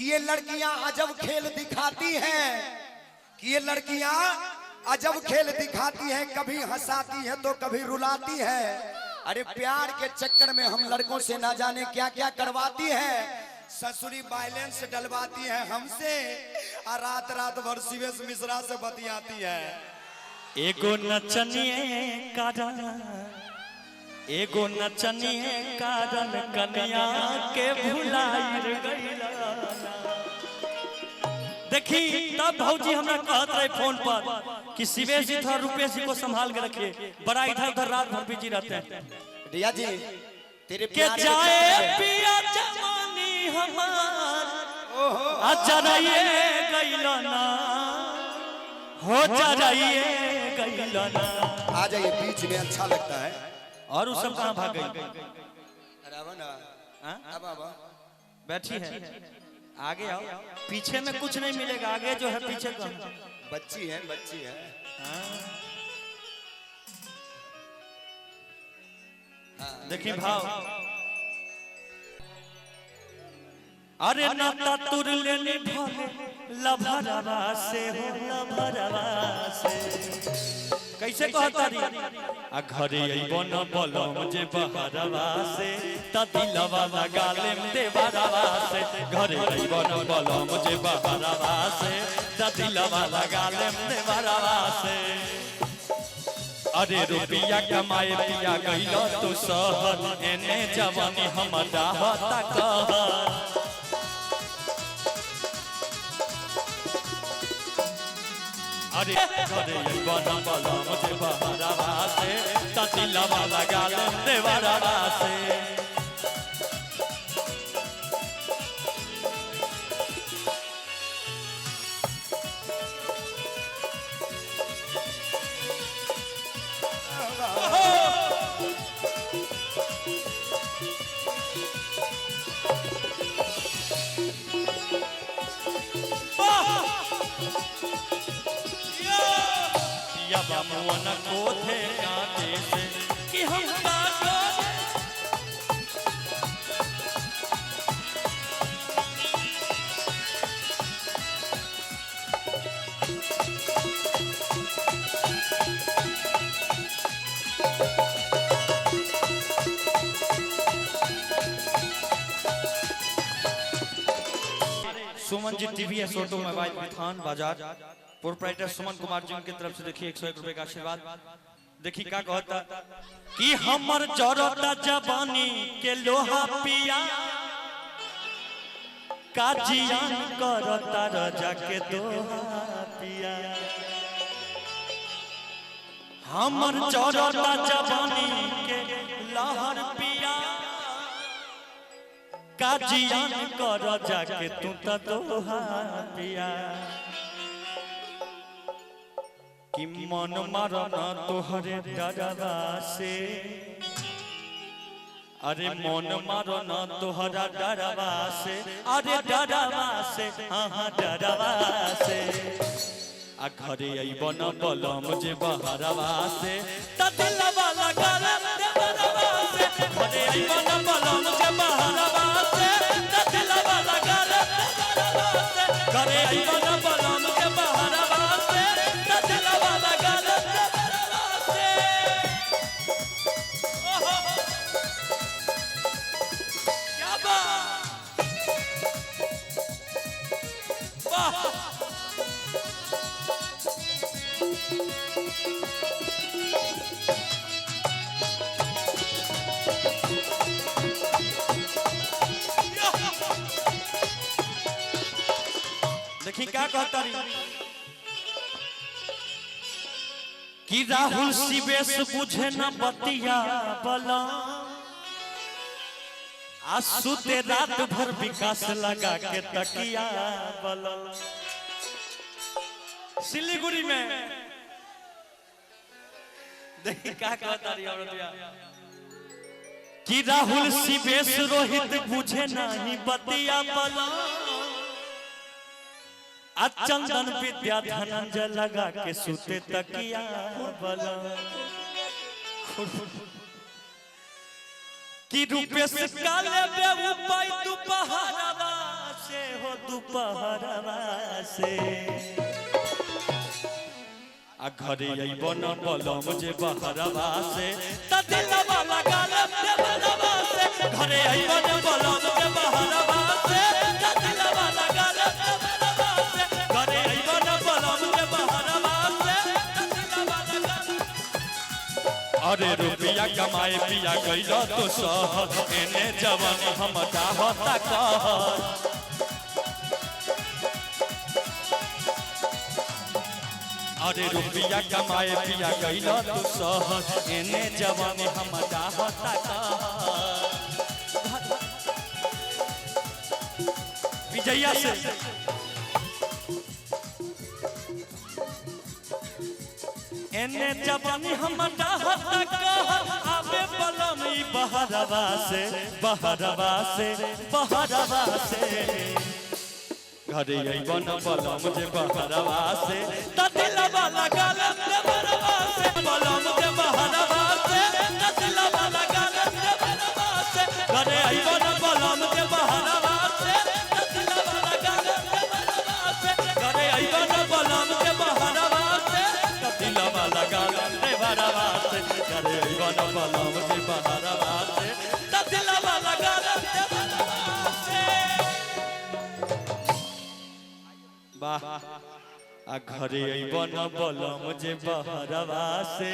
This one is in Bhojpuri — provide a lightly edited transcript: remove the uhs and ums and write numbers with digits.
कि ये लड़कियां अजब खेल दिखाती हैं, कि ये लड़कियां अजब खेल दिखाती हैं, कभी हंसाती है तो कभी रुलाती है। अरे प्यार के चक्कर में हम लड़कों से ना जाने क्या क्या करवाती है। ससुरी बैलेंस डलवाती है हमसे और रात रात भर शिवेश मिश्रा से बतियाती है। एगो नचनिए कारण, एगो नचनिए कारण कन्या के भुलाइर गइला। देखी तब भौजी हमरा कहत रहे फोन पर कि शिवेश जी थोड़ा रुपेश जी को संभाल के रखिए, बड़ा इधर उधर रात भर बिजी रहते हैं। रिया जी तेरे के जाए पिया जवानी हमार अजराइए गइला ना, हो जराइए गइला ना। आ जाइए बीच में, अच्छा लगता है। और उस सब कहाँ भाग गई? अब बैठी है, आगे आओ। पीछे में कुछ नहीं मिलेगा, आगे जो है पीछे का बच्ची है, बच्ची है। देखिए भाव, अरे नाता तुर लेने भले लभरवा से हो, लभरवा से कैसे कहता री आ घरे अइबो न बोलो मुझे बहरवा से त दिलवा लगा लेम देवरवा से। घरे अइबो न बोलो मुझे बहरवा से त दिलवा लगा लेम देवरवा से। अरे रुपया कमाए पिया गइलो तू शहर, एने जवानी हमर डाहता कहर। अरे घरे अइबो न बोलो मुझे बहरवा से त दिलवा लगा लेम देवरवा से। बामुअन को थे कांटे से कि हम Suman ji TVS auto mobile Vithan बाजार प्रोप्राइटर सुमन कुमार जी उनकी तरफ से देखिए 101 रुपए का आशीर्वाद। देखिए क्या कहता कि हमर जरता जवानी के लोहा पिया काजियान करता रजा के दोहा पिया। हमर जरता जवानी के लहर पिया काजियान कर रजा के तू त दोहा पिया। कि मन मारना तोहरे डरवा से, अरे मन मारना तोहरा डरवा से, अरे डरवा से, हाँ डरवा से। आ घरे अइबो न बोलो मुझे बहरवा से त दिलवा लगा लेम देवरवा से। घरे अइबो न बोलो मुझे बहरवा से त दिलवा लगा लेम देवरवा से। घरे अइबो न बोलो मुझे बहरवा से त दिलवा लगा लेम देवरवा से। क्या बात, वाह। देखिए क्या कहता रही कि राहुल शिवेश बुझे न बतिया बला, आसुते रात भर विकास लगा के तकिया बला। सिलीगुड़ी में देखिए क्या कहता रही औरतिया कि राहुल शिवेश रोहित बुझे नहीं बतिया बला, चंदन विद्या धनंजय लगा के सुते तकिया बला। कि रूपेश काले बे उपाय तू पहाड़वा से हो दोपहरवा से आ घरे अइबो न बलम जे बहरवा से त दिलवा लगाल देवरवा से घरे अइबो न बलम जे बहरवा से त दिलवा लगाल देवरवा से घरे अइबो न बलम जे बहरवा से त दिलवा लगाल। अरे रुपया कमाए पिया गइल तो शहर एने जवान हम चाहता कह। अरे रुपया कमाए पिया गइल तू शहर एने जवान हम चाहता कह। विजया से एने जवान हम चाहता कह आबे बलम ई बहरवा से बहरवा से बहरवा से घरे अइबो न बलम जे बहरवा से त दिलवा लगाल देवरवा से बलम जे बहरवा से त दिलवा लगाल देवरवा से घरे अइबो न बलम जे बहरवा से त दिलवा लगाल देवरवा से घरे अइबो न बलम जे बहरवा से त दिलवा लगाल देवरवा से घरे अइबो न बलम जे बहरवा से त दिलवा लगाल देवरवा से। वाह आ घरे अइबो न बलम जे बहरवा से